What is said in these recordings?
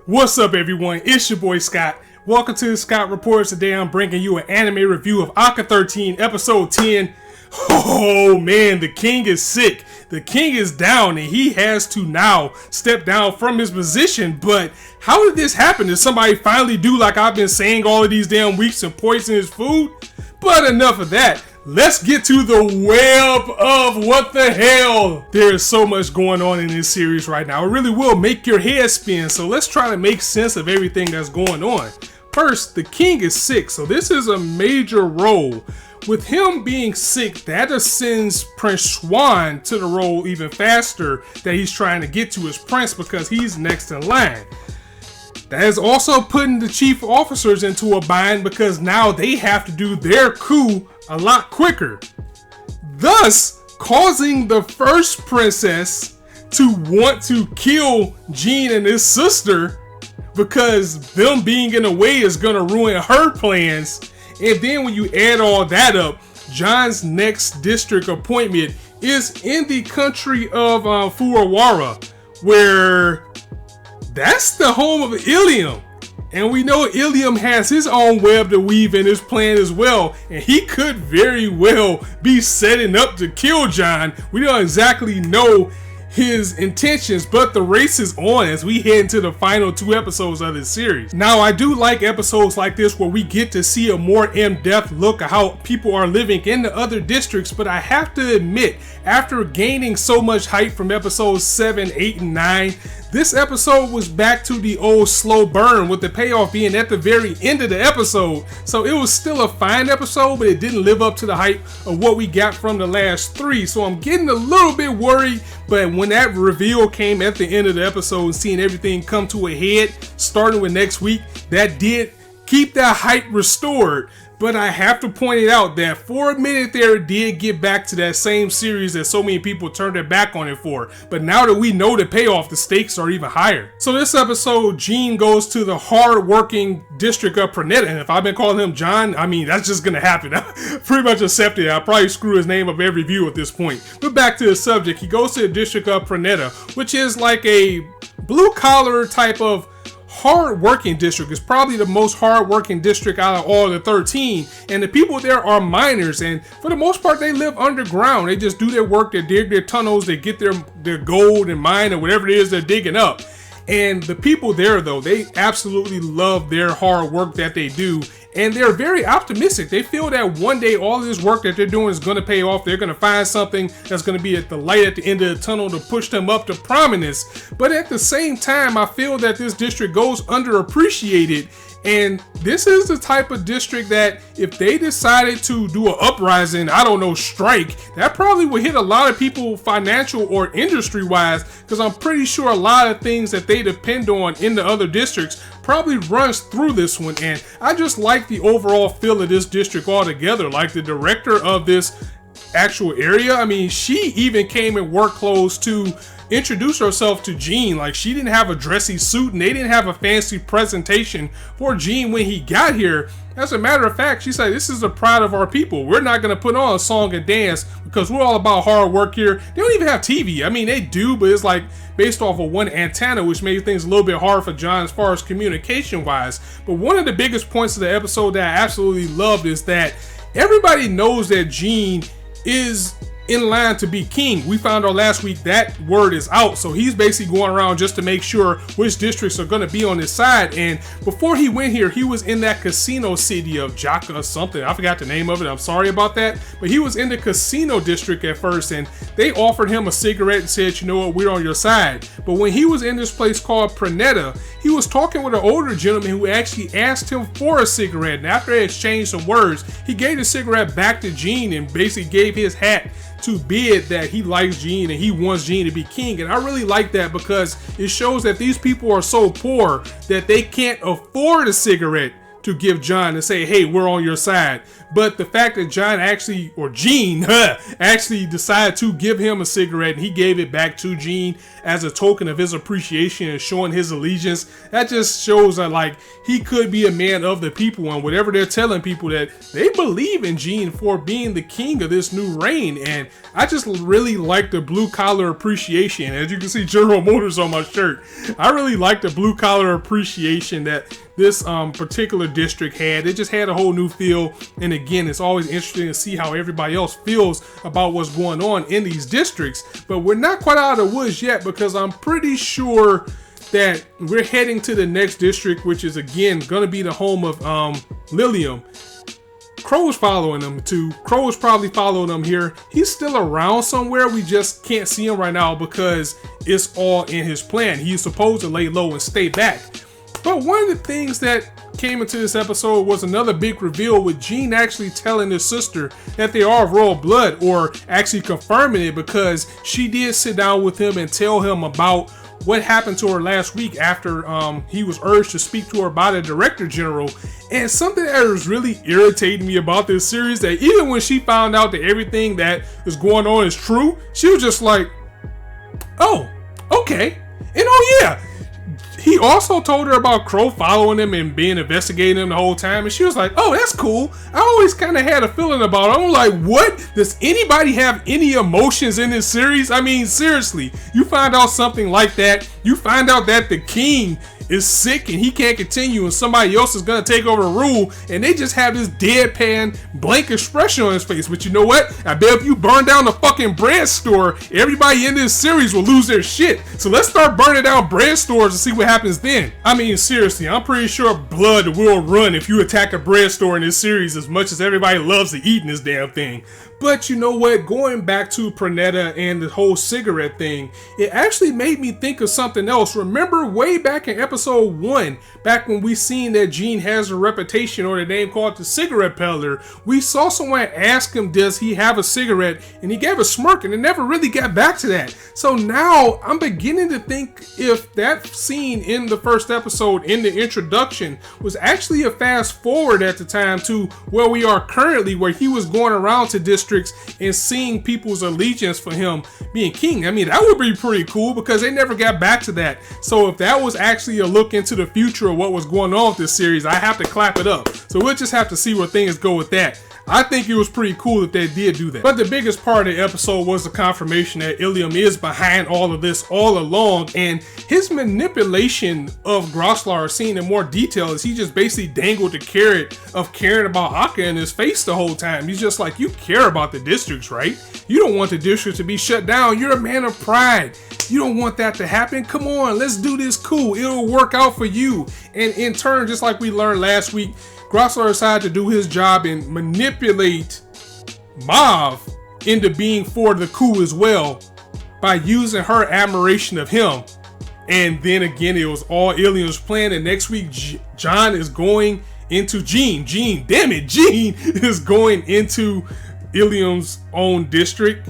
What's up, everyone? It's your boy Scott. Welcome to Scott Reports. Today I'm bringing you an anime review of ACCA 13, episode 10. Oh man, the king is sick. The king is down and he has to now step down from his position. But how did this happen? Did somebody finally do like I've been saying all of these damn weeks and poison his food? But enough of that. Let's get to the web of what the hell. There is so much going on in this series right now. It really will make your head spin. So let's try to make sense of everything that's going on. First, the king is sick. So this is a major role. With him being sick, that ascends Prince Swan to the role even faster that he's trying to get to as prince because he's next in line. That is also putting the chief officers into a bind because now they have to do their coup a lot quicker, thus causing the first princess to want to kill Jean and his sister because them being in the way is going to ruin her plans. And then when you add all that up, John's next district appointment is in the country of Furuwara, where that's the home of Ilium. And we know Ilium has his own web to weave in his plan as well. And he could very well be setting up to kill John. We don't exactly know his intentions, but the race is on as we head into the final 2 episodes of this series. Now, I do like episodes like this where we get to see a more in-depth look at how people are living in the other districts, but I have to admit, after gaining so much hype from episodes 7, 8, and 9, this episode was back to the old slow burn, with the payoff being at the very end of the episode. So it was still a fine episode, but it didn't live up to the hype of what we got from the last 3. So I'm getting a little bit worried, but when that reveal came at the end of the episode and seeing everything come to a head, starting with next week, that did keep that hype restored. But I have to point it out that for a minute there, it did get back to that same series that so many people turned their back on it for. But now that we know the payoff, the stakes are even higher. So this episode, Jean goes to the hard-working district of Prenetta. And if I've been calling him John, I mean, that's just going to happen. I pretty much accepted it. I'll probably screw his name up every view at this point. But back to the subject. He goes to the district of Prenetta, which is like a blue-collar type of hard-working district. Is probably the most hard-working district out of all the 13, and the people there are miners, and for the most part they live underground. They just do their work, they dig their tunnels, they get their gold and mine or whatever it is they're digging up. And the people there, though, they absolutely love their hard work that they do, and they're very optimistic. They feel that one day all this work that they're doing is going to pay off. They're going to find something that's going to be at the light at the end of the tunnel to push them up to prominence. But at the same time, I feel that this district goes underappreciated. And this is the type of district that if they decided to do an uprising, I don't know, strike, that probably would hit a lot of people financial or industry wise, because I'm pretty sure a lot of things that they depend on in the other districts probably runs through this one. And I just like the overall feel of this district altogether. Like the director of this actual area, I mean, she even came in work clothes to introduce herself to Jean. Like, she didn't have a dressy suit and they didn't have a fancy presentation for Jean when he got here. As a matter of fact, she said, this is the pride of our people. We're not going to put on a song and dance because we're all about hard work here. They don't even have TV. I mean, they do, but it's like based off of one antenna, which made things a little bit hard for John as far as communication wise. But one of the biggest points of the episode that I absolutely loved is that everybody knows that Jean is in line to be king. We found out last week that word is out, so he's basically going around just to make sure which districts are going to be on his side. And before he went here, he was in that casino city of Jaka or something. I forgot the name of it. I'm sorry about that. But he was in the casino district at first, and they offered him a cigarette and said, you know what, we're on your side. But when he was in this place called Prenetta, he was talking with an older gentleman who actually asked him for a cigarette. And after they exchanged some words, he gave the cigarette back to Jean and basically gave his hat to bid that he likes Jean and he wants Jean to be king. And I really like that because it shows that these people are so poor that they can't afford a cigarette to give John and say, hey, we're on your side. But the fact that Gene actually decided to give him a cigarette and he gave it back to Gene as a token of his appreciation and showing his allegiance, that just shows that like he could be a man of the people, and whatever they're telling people, that they believe in Gene for being the king of this new reign. And I just really like the blue collar appreciation. As you can see, General Motors on my shirt. I really like the blue collar appreciation that this particular district had. It just had a whole new feel. And again, it's always interesting to see how everybody else feels about what's going on in these districts. But we're not quite out of the woods yet, because I'm pretty sure that we're heading to the next district, which is again going to be the home of Lilium. Crow's following him too. Crow's probably following him here. He's still around somewhere. We just can't see him right now because it's all in his plan. He's supposed to lay low and stay back. But one of the things that came into this episode was another big reveal, with Gene actually telling his sister that they are royal blood, or actually confirming it, because she did sit down with him and tell him about what happened to her last week after he was urged to speak to her by the director general. And something that was really irritating me about this series, that even when she found out that everything that is going on is true, she was just like, oh, okay. And oh yeah, he also told her about Crow following him and being investigating him the whole time, and she was like, oh, that's cool. I always kind of had a feeling about it. I'm like, what? Does anybody have any emotions in this series? I mean, seriously, you find out something like that, you find out that the king is sick and he can't continue and somebody else is gonna take over the rule, and they just have this deadpan blank expression on his face. But you know what? I bet if you burn down the fucking bread store, everybody in this series will lose their shit. So let's start burning down bread stores and see what happens then. I mean, seriously, I'm pretty sure blood will run if you attack a bread store in this series, as much as everybody loves to eat in this damn thing. But you know what? Going back to Pernetta and the whole cigarette thing, it actually made me think of something else. Remember way back in episode 1, back when we seen that Gene has a reputation or the name called the cigarette peddler, we saw someone ask him, does he have a cigarette? And he gave a smirk, and it never really got back to that. So now I'm beginning to think if that scene in the first episode in the introduction was actually a fast forward at the time to where we are currently, where he was going around to districts and seeing people's allegiance for him being king. I mean, that would be pretty cool, because they never got back to that. So if that was actually a look into the future of what was going on with this series, I have to clap it up. So we'll just have to see where things go with that. I think it was pretty cool that they did do that. But the biggest part of the episode was the confirmation that Ilium is behind all of this all along, and his manipulation of Grosslar seen in more detail is he just basically dangled the carrot of caring about ACCA in his face the whole time. He's just like, you care about the districts, right? You don't want the districts to be shut down. You're a man of pride. You don't want that to happen. Come on, let's do this cool. It'll work out for you. And in turn, just like we learned last week, Grosslar decided to do his job and manipulate Mauve into being for the coup as well by using her admiration of him. And then again, it was all Ilium's plan. And next week, John is going into Gene is going into Ilium's own district.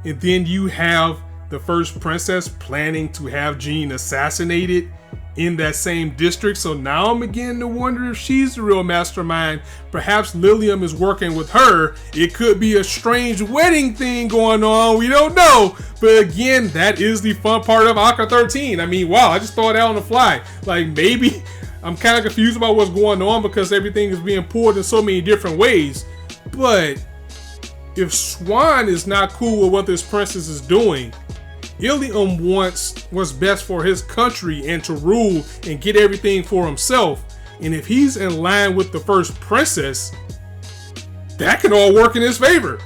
And then you have the first princess planning to have Gene assassinated in that same district. So now I'm beginning to wonder if she's the real mastermind. Perhaps Lilium is working with her. It could be a strange wedding thing going on. We don't know. But again, that is the fun part of ACCA 13. I mean, wow, I just thought that on the fly. Like, maybe I'm kind of confused about what's going on because everything is being pulled in so many different ways. But if Swan is not cool with what this princess is doing, Ilium wants what's best for his country and to rule and get everything for himself. And if he's in line with the first princess, that can all work in his favor.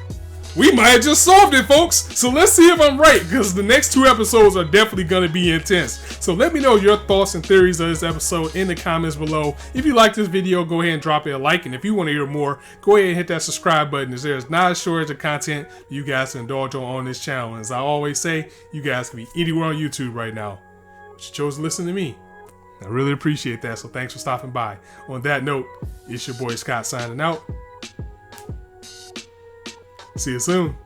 We might have just solved it, folks. So let's see if I'm right, because the next 2 episodes are definitely going to be intense. So let me know your thoughts and theories of this episode in the comments below. If you like this video, go ahead and drop it a like. And if you want to hear more, go ahead and hit that subscribe button, as there's not a shortage of content you guys can indulge on this channel. And as I always say, you guys can be anywhere on YouTube right now, but you chose to listen to me. I really appreciate that. So thanks for stopping by. On that note, it's your boy Scott signing out. See you soon.